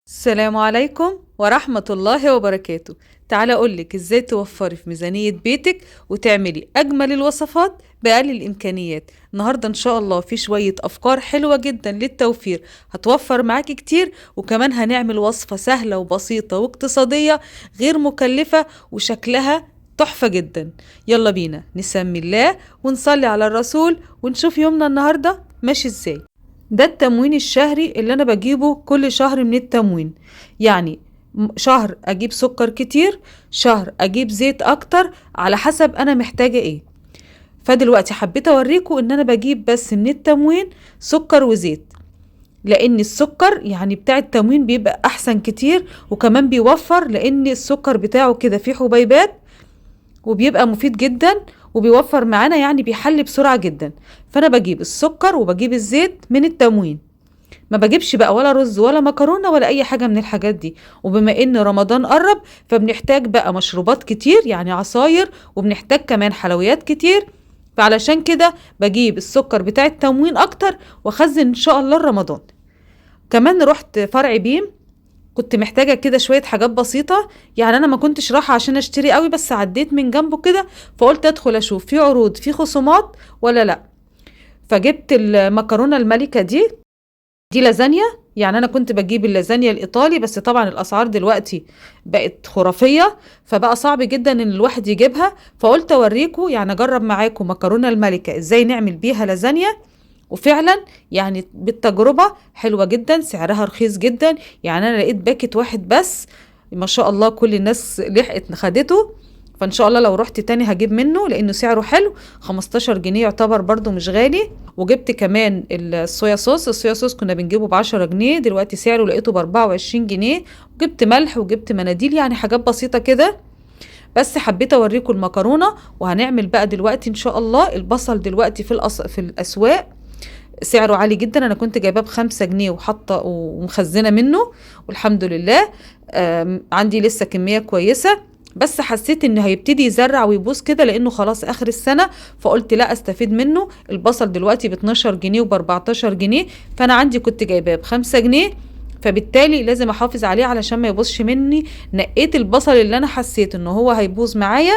السلام عليكم ورحمة الله وبركاته. تعالى أقولك إزاي توفري في ميزانية بيتك وتعملي أجمل الوصفات بأقل الإمكانيات. النهاردة إن شاء الله في شوية أفكار حلوة جدا للتوفير هتوفر معاكي كتير، وكمان هنعمل وصفة سهلة وبسيطة واقتصادية غير مكلفة وشكلها تحفة جدا. يلا بينا نسمي الله ونصلي على الرسول ونشوف يومنا النهاردة ماشي إزاي. ده التموين الشهري اللي انا بجيبه كل شهر من التموين. يعني شهر اجيب سكر كتير، شهر اجيب زيت اكتر، على حسب انا محتاجة ايه. فدلوقتي حبيت اوريكم ان انا بجيب بس من التموين سكر وزيت، لان السكر يعني بتاع التموين بيبقى احسن كتير، وكمان بيوفر لان السكر بتاعه كده فيه حبيبات وبيبقى مفيد جدا وبيوفر معانا، يعني بيحلي بسرعة جدا. فانا بجيب السكر وبجيب الزيت من التموين، ما بجيبش بقى ولا رز ولا مكرونة ولا اي حاجة من الحاجات دي. وبما ان رمضان قرب فبنحتاج بقى مشروبات كتير، يعني عصاير، وبنحتاج كمان حلويات كتير. فعلشان كده بجيب السكر بتاع التموين اكتر واخزن ان شاء الله رمضان. كمان رحت فرع بيم، كنت محتاجة كده شوية حاجات بسيطة، يعني أنا ما كنتش رايحة عشان أشتري قوي، بس عديت من جنبه كده فقلت أدخل أشوف في عروض في خصومات ولا لأ. فجبت المكرونة الملكة دي لازانيا. يعني أنا كنت بجيب اللازانيا الإيطالي، بس طبعا الأسعار دلوقتي بقت خرافية، فبقى صعب جدا إن الواحد يجيبها. فقلت أوريكم يعني أجرب معاكم مكرونة الملكة إزاي نعمل بيها لازانيا. وفعلا يعني بالتجربة حلوة جدا، سعرها رخيص جدا. يعني انا لقيت باكت واحد بس، ما شاء الله كل الناس لحقت خدته. فان شاء الله لو رحت تاني هجيب منه لانه سعره حلو، 15 جنيه يعتبر برضو مش غالي. وجبت كمان الصويا صوص كنا بنجيبه ب10 جنيه، دلوقتي سعره لقيته ب24 جنيه. وجبت ملح وجبت مناديل، يعني حاجات بسيطة كده. بس حبيت اوريكم المكرونة. وهنعمل بقى دلوقتي ان شاء الله البصل. دلوقتي في الاسواق سعره عالي جدا، انا كنت جايباه ب5 جنيه وحاطه ومخزنه منه والحمد لله. عندي لسه كميه كويسه، بس حسيت انه هيبتدي يزرع ويبوظ كده لانه خلاص اخر السنه. فقلت لا استفيد منه. البصل دلوقتي ب 12 جنيه وب 14 جنيه، فانا عندي كنت جايباه ب5 جنيه، فبالتالي لازم احافظ عليه علشان ما يبوظش مني. نقيت البصل اللي انا حسيت انه هو هيبوظ معايا،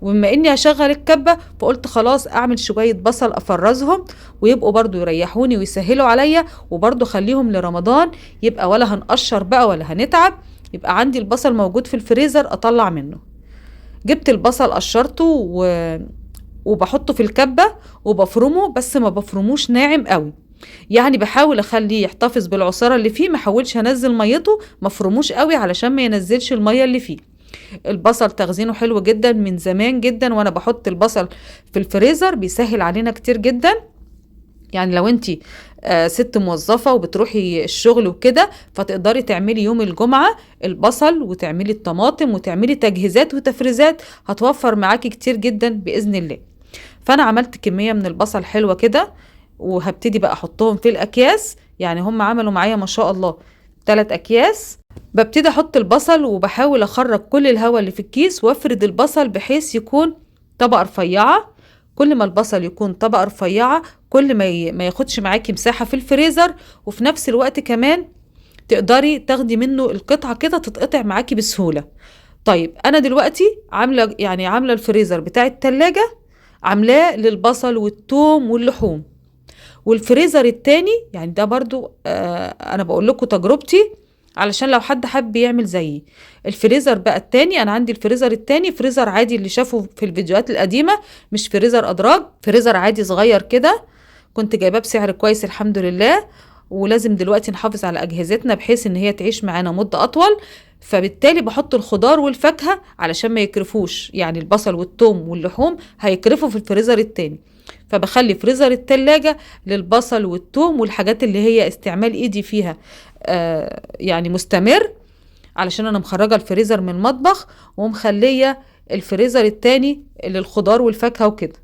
وبما اني هشغل الكبة فقلت خلاص اعمل شوية بصل افرزهم ويبقوا برضو يريحوني ويسهلوا عليا، وبرضو خليهم لرمضان، يبقى ولا هنقشر بقى ولا هنتعب، يبقى عندي البصل موجود في الفريزر اطلع منه. جبت البصل قشرته وبحطه في الكبة وبفرمه، بس ما بفرموش ناعم قوي، يعني بحاول اخليه يحتفظ بالعصارة اللي فيه، ما حاولش انزل ميته، ما فرموش قوي علشان ما ينزلش المية اللي فيه. البصل تخزينه حلو جدا من زمان جدا، وانا بحط البصل في الفريزر بيسهل علينا كتير جدا. يعني لو انتي ست موظفة وبتروحي الشغل وكده، فتقدري تعملي يوم الجمعة البصل وتعملي الطماطم وتعملي تجهيزات وتفريزات، هتوفر معاكي كتير جدا بإذن الله. فأنا عملت كمية من البصل حلوة كده، وهبتدي بقى أحطهم في الأكياس. يعني هم عملوا معايا ما شاء الله 3 أكياس. ببتدي احط البصل وبحاول اخرج كل الهواء اللي في الكيس، وافرد البصل بحيث يكون طبقة رفيعة. كل ما البصل يكون طبقة رفيعة كل ما ياخدش معاكي مساحة في الفريزر، وفي نفس الوقت كمان تقدري تاخدي منه القطعة كده تتقطع معاكي بسهولة. طيب انا دلوقتي عاملة الفريزر بتاع التلاجة، عاملاه للبصل والثوم واللحوم. والفريزر التاني يعني ده برضو انا بقول لكم تجربتي علشان لو حد حب يعمل زيي. الفريزر بقى التاني، انا عندي الفريزر التاني فريزر عادي اللي شافه في الفيديوهات القديمة، مش فريزر ادراج، فريزر عادي صغير كده. كنت جايباه بسعر كويس الحمد لله. ولازم دلوقتي نحافظ على اجهزتنا بحيث ان هي تعيش معانا مدة اطول. فبالتالي بحط الخضار والفاكهة علشان ما يكرفوش، يعني البصل والثوم واللحوم هيكرفوا في الفريزر التاني. فبخلي فريزر التلاجة للبصل والثوم والحاجات اللي هي استعمال ايدي فيها يعني مستمر، علشان انا مخرجة الفريزر من المطبخ ومخلية الفريزر التاني للخضار والفاكهة وكده.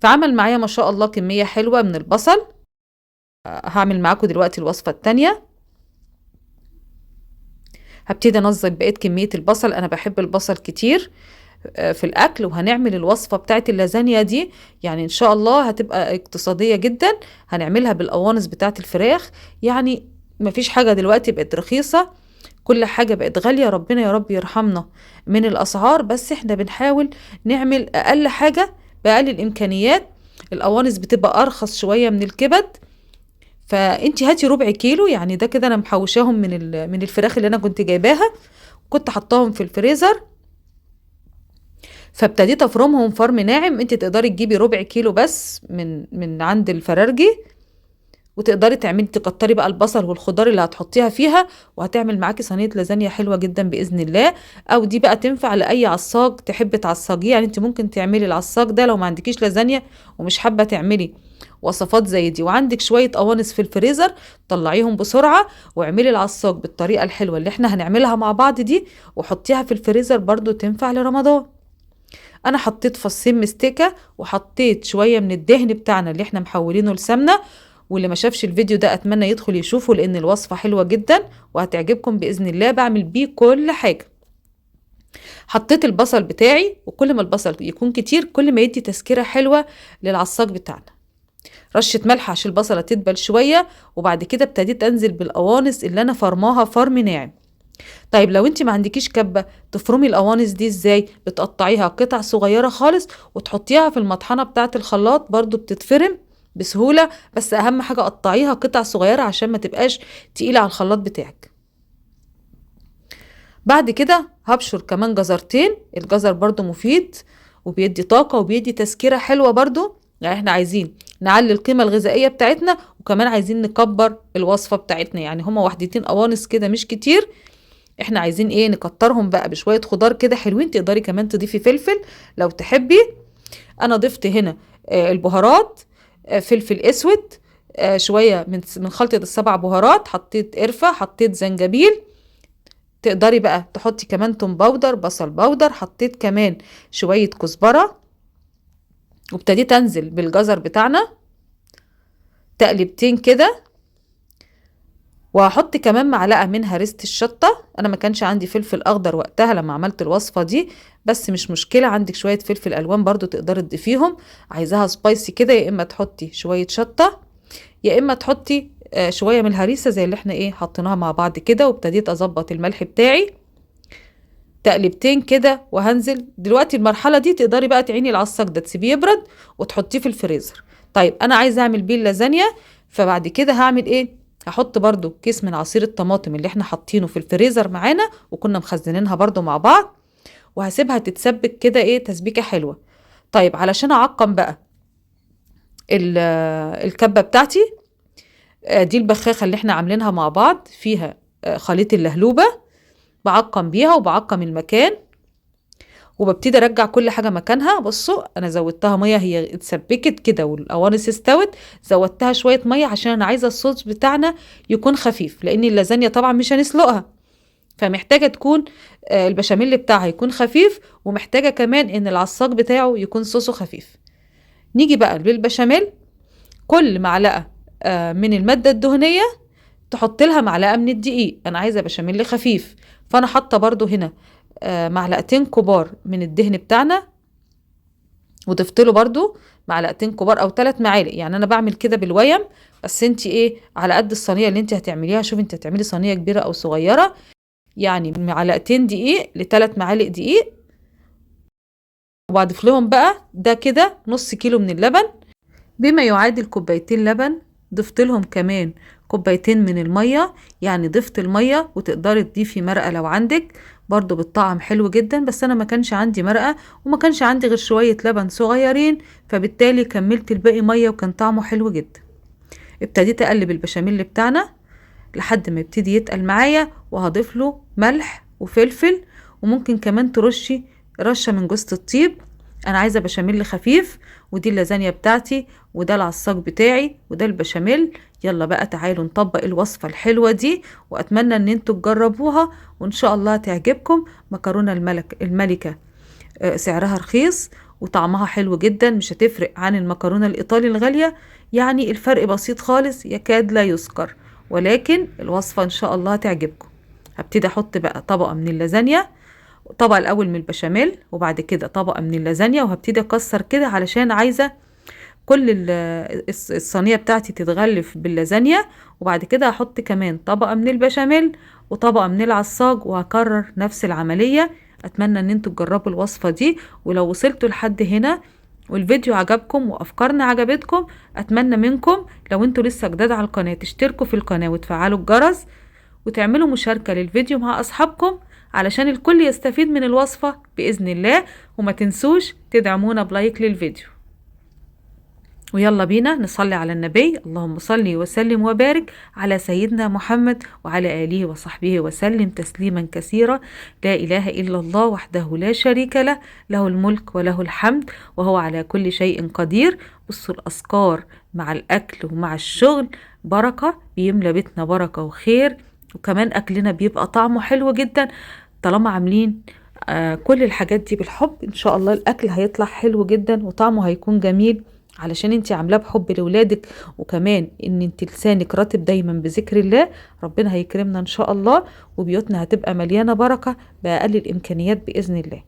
فعمل معايا ما شاء الله كمية حلوة من البصل. هعمل معاكم دلوقتي الوصفة التانية. هبتدي انظم بقية كمية البصل، انا بحب البصل كتير في الاكل. وهنعمل الوصفة بتاعت اللازانيا دي، يعني ان شاء الله هتبقى اقتصادية جدا. هنعملها بالقوانص بتاعت الفراخ، يعني مفيش حاجة دلوقتي بقت رخيصة، كل حاجة بقت غالية، ربنا يا رب يرحمنا من الأسعار. بس احنا بنحاول نعمل أقل حاجة بأقل الإمكانيات. القوانص بتبقى أرخص شوية من الكبد، فانتي هاتي ربع كيلو، يعني ده كده أنا محوشاهم من الفراخ اللي أنا كنت جايباها، كنت حطاهم في الفريزر، فابتديت افرمهم فرم ناعم. انت تقدري تجيبي ربع كيلو بس من عند الفرارجي، وتقدري تعملي تكتري بقى البصل والخضار اللي هتحطيها فيها، وهتعمل معاكي صينيه لازانيا حلوه جدا باذن الله. او دي بقى تنفع لاي عصاج تحبي تعصجيه، يعني انت ممكن تعملي العصاج ده لو ما عندكيش لازانيا ومش حابه تعملي وصفات زي دي، وعندك شويه قوانص في الفريزر، طلعيهم بسرعه واعملي العصاج بالطريقه الحلوه اللي احنا هنعملها مع بعض دي، وحطيها في الفريزر برضو تنفع لرمضان. انا حطيت فصين مستكة، وحطيت شوية من الدهن بتاعنا اللي احنا محولينه لسمنة، واللي ما شافش الفيديو ده اتمنى يدخل يشوفه، لان الوصفة حلوة جدا وهتعجبكم باذن الله. بعمل بيه كل حاجة. حطيت البصل بتاعي، وكل ما البصل يكون كتير كل ما يدي تسكيرة حلوة للعصاج بتاعنا. رشة ملح عشان البصلة تدبل شوية، وبعد كده ابتديت انزل بالقوانص اللي انا فرماها فرم ناعم. طيب لو انت ما عندكيش كبة، تفرمي القوانص دي ازاي؟ بتقطعيها قطع صغيرة خالص وتحطيها في المطحنة بتاعة الخلاط، برضو بتتفرم بسهولة. بس اهم حاجة قطعيها قطع صغيرة عشان ما تبقاش تقيلة على الخلاط بتاعك. بعد كده هبشر كمان جزرتين، الجزر برضو مفيد وبيدي طاقة وبيدي تسكيرة حلوة برضو. يعني احنا عايزين نعلي القيمة الغذائية بتاعتنا، وكمان عايزين نكبر الوصفة بتاعتنا. يعني هما وحدتين قوانص كده مش كتير، احنا عايزين ايه نكترهم بقى بشوية خضار كده حلوين. تقدري كمان تضيفي فلفل لو تحبي. انا ضفت هنا البهارات، فلفل اسود، شوية من خلطة السبع بهارات، حطيت قرفة، حطيت زنجبيل. تقدري بقى تحطي كمان توم باودر، بصل باودر، حطيت كمان شوية كزبرة. وابتديت انزل بالجزر بتاعنا تقلبتين كده، وهحط كمان معلقة من هريسة الشطة. انا ما كانش عندي فلفل اخضر وقتها لما عملت الوصفة دي، بس مش مشكلة، عندك شوية فلفل الوان برضو تقدري تضيفيهم. عايزاها سبايسي كده، يا اما تحطي شوية شطة، يا اما تحطي شوية من الهريسة زي اللي احنا ايه حطيناها مع بعض كده. وابتديت اظبط الملح بتاعي تقلبتين كده، وهنزل دلوقتي المرحلة دي تقدري بقى تعيني العصاج ده تسيبيه يبرد وتحطيه في الفريزر. طيب انا عايزة اعمل بيه اللازانيا، فبعد كده هعمل ايه؟ هحط برضو كيس من عصير الطماطم اللي احنا حاطينه في الفريزر معانا وكنا مخزنينها برضو مع بعض، وهسيبها تتسبك كده ايه تسبيكة حلوة. طيب علشان اعقم بقى الكبة بتاعتي، دي البخاخة اللي احنا عاملينها مع بعض فيها خليط اللهلوبة، بعقم بيها وبعقم المكان، وببتدي ارجع كل حاجه مكانها. بصوا انا زودتها ميه، هي اتسبكت كده والقوانص استوت، زودتها شويه ميه عشان انا عايزه الصوص بتاعنا يكون خفيف، لان اللازانيا طبعا مش هنسلقها، فمحتاجه تكون البشاميل بتاعها يكون خفيف، ومحتاجه كمان ان العصاج بتاعه يكون صوصه خفيف. نيجي بقى للبشاميل. كل معلقه من الماده الدهنيه تحط لها معلقه من الدقيق. انا عايزه بشاميل خفيف، فانا حاطه برضو هنا معلقتين كبار من الدهن بتاعنا، وضفت له برضو معلقتين كبار او 3 معالق. يعني انا بعمل كده بالويم، بس انت ايه على قد الصينيه اللي انت هتعمليها. شوفي انت هتعملي صينيه كبيره او صغيره، يعني معلقتين دقيق ل3 معالق دقيق. وبضيف لهم بقى ده كده نص كيلو من اللبن بما يعادل كوبايتين لبن. ضفت لهم كمان كوبايتين من المية، يعني ضفت المية، وتقدري تضيفي مرقة لو عندك برضو بالطعم حلو جدا. بس انا ما كانش عندي مرقة وما كانش عندي غير شوية لبن صغيرين، فبالتالي كملت الباقي مية وكان طعمه حلو جدا. ابتديت اقلب البشاميل بتاعنا لحد ما يبتدي يتقل معايا، وهضيف له ملح وفلفل، وممكن كمان ترشي رشة من جوزة الطيب. انا عايزة بشاميل خفيف، ودي اللازانيا بتاعتي، وده العصاج بتاعي، وده البشاميل. يلا بقى تعالوا نطبق الوصفة الحلوة دي، واتمنى ان انتوا تجربوها وان شاء الله تعجبكم. مكرونة الملكة سعرها رخيص وطعمها حلو جدا، مش هتفرق عن المكرونة الإيطالي الغالية، يعني الفرق بسيط خالص يكاد لا يذكر، ولكن الوصفة إن شاء الله تعجبكم. هبتدي أحط بقى طبقة من اللازانيا، طبقة الأول من البشاميل وبعد كده طبقة من اللازانيا، وهبتدي أكسر كده علشان عايزة كل الصينية بتاعتي تتغلف باللازانيا، وبعد كده هحط كمان طبقة من البشاميل وطبقة من العصاج، وهكرر نفس العملية. اتمنى ان انتوا تجربوا الوصفة دي، ولو وصلتوا لحد هنا والفيديو عجبكم وافكارنا عجبتكم، اتمنى منكم لو انتوا لسه جداد على القناة تشتركوا في القناة وتفعلوا الجرس وتعملوا مشاركة للفيديو مع اصحابكم علشان الكل يستفيد من الوصفة بإذن الله. وما تنسوش تدعمونا بلايك للفيديو. ويلا بينا نصلي على النبي. اللهم صل وسلم وبارك على سيدنا محمد وعلى آله وصحبه وسلم تسليما كثيرا. لا إله إلا الله وحده لا شريك له، له الملك وله الحمد وهو على كل شيء قدير. بصوا الأذكار مع الأكل ومع الشغل بركة، بيملى بيتنا بركة وخير، وكمان أكلنا بيبقى طعمه حلو جدا طالما عاملين كل الحاجات دي بالحب. إن شاء الله الأكل هيطلع حلو جدا وطعمه هيكون جميل، علشان انت عاملاه بحب لولادك، وكمان ان انت لسانك راتب دايما بذكر الله. ربنا هيكرمنا ان شاء الله، وبيوتنا هتبقى مليانة بركة بأقل الامكانيات بإذن الله.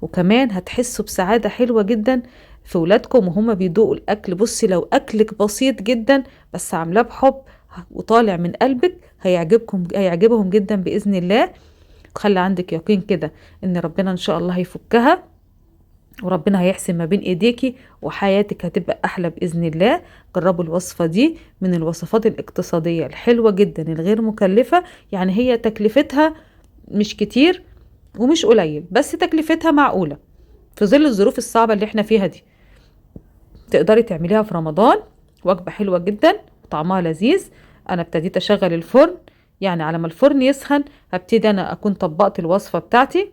وكمان هتحسوا بسعادة حلوة جدا في ولادكم وهم بيدوقوا الاكل. بصي لو اكلك بسيط جدا بس عاملاه بحب وطالع من قلبك هيعجبهم جدا بإذن الله. خلي عندك يقين كده ان ربنا ان شاء الله هيفكها، وربنا هيحسن ما بين ايديكي، وحياتك هتبقى احلى باذن الله. جربوا الوصفه دي، من الوصفات الاقتصاديه الحلوه جدا الغير مكلفه. يعني هي تكلفتها مش كتير ومش قليل، بس تكلفتها معقوله في ظل الظروف الصعبه اللي احنا فيها دي. تقدري تعمليها في رمضان، وجبه حلوه جدا وطعمها لذيذ. انا ابتديت اشغل الفرن، يعني على ما الفرن يسخن هبتدي انا اكون طبقت الوصفه بتاعتي.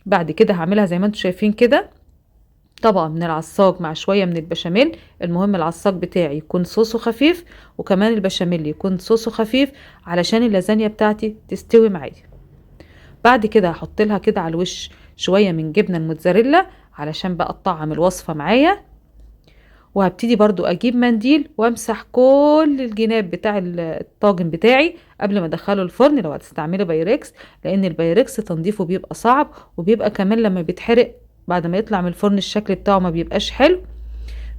بعد كده هعملها زي ما انتم شايفين كده، طبقة من العصاج مع شوية من البشاميل. المهم العصاج بتاعي يكون صوصه خفيف، وكمان البشاميل يكون صوصه خفيف علشان اللازانيا بتاعتي تستوي معايا. بعد كده هحط لها كده على الوش شوية من جبنة الموتزاريلا علشان بقى تطعم الوصفة معايا. وهبتدي برضو اجيب منديل وامسح كل الجناب بتاع الطاجن بتاعي قبل ما ادخله الفرن، لو هتستعملي بايركس، لان البايركس تنظيفه بيبقى صعب، وبيبقى كمان لما بيتحرق بعد ما يطلع من الفرن الشكل بتاعه ما بيبقاش حلو.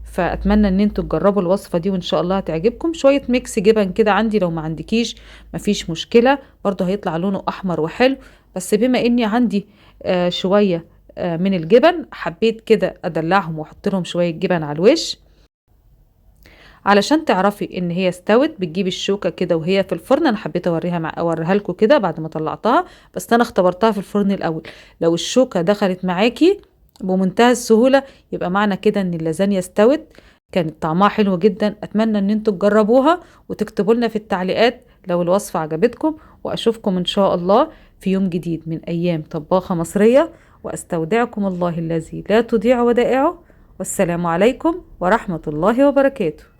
فاتمنى ان انتوا تجربوا الوصفه دي وان شاء الله هتعجبكم. شويه ميكس جبن كده عندي، لو ما عندكيش مفيش مشكله، برضو هيطلع لونه احمر وحلو. بس بما اني عندي شويه من الجبن، حبيت كده ادلعهم واحط لهم شويه جبن على الوش. علشان تعرفي ان هي استوت بتجيبي الشوكة كده وهي في الفرن. انا حبيت اوريها لكم كده بعد ما طلعتها، بس انا اختبرتها في الفرن الاول. لو الشوكة دخلت معاكي بمنتهى السهولة يبقى معنى كده ان اللازانيا استوت. كانت طعمها حلو جدا. اتمنى ان انتوا تجربوها وتكتبوا لنا في التعليقات لو الوصفة عجبتكم. واشوفكم ان شاء الله في يوم جديد من ايام طباخة مصرية، واستودعكم الله الذي لا تضيع ودائعه. والسلام عليكم ورحمة الله وبركاته.